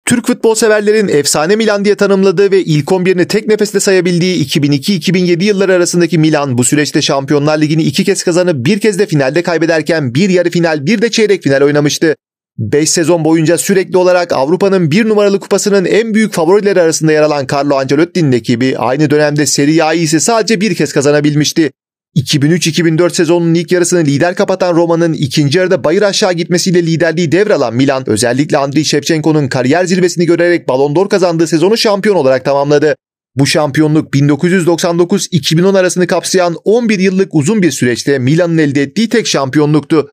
Türk futbol severlerin efsane Milan diye tanımladığı ve ilk 11'ini tek nefeste sayabildiği 2002-2007 yılları arasındaki Milan bu süreçte Şampiyonlar Ligi'ni 2 kez kazanıp bir kez de finalde kaybederken bir yarı final bir de çeyrek final oynamıştı. 5 sezon boyunca sürekli olarak Avrupa'nın 1 numaralı kupasının en büyük favorileri arasında yer alan Carlo Ancelotti'nin ekibi aynı dönemde Serie A'yı ise sadece bir kez kazanabilmişti. 2003-2004 sezonunun ilk yarısını lider kapatan Roma'nın ikinci yarıda bayır aşağı gitmesiyle liderliği devralan Milan, özellikle Andriy Shevchenko'nun kariyer zirvesini görerek Ballon d'Or kazandığı sezonu şampiyon olarak tamamladı. Bu şampiyonluk 1999-2010 arasını kapsayan 11 yıllık uzun bir süreçte Milan'ın elde ettiği tek şampiyonluktu.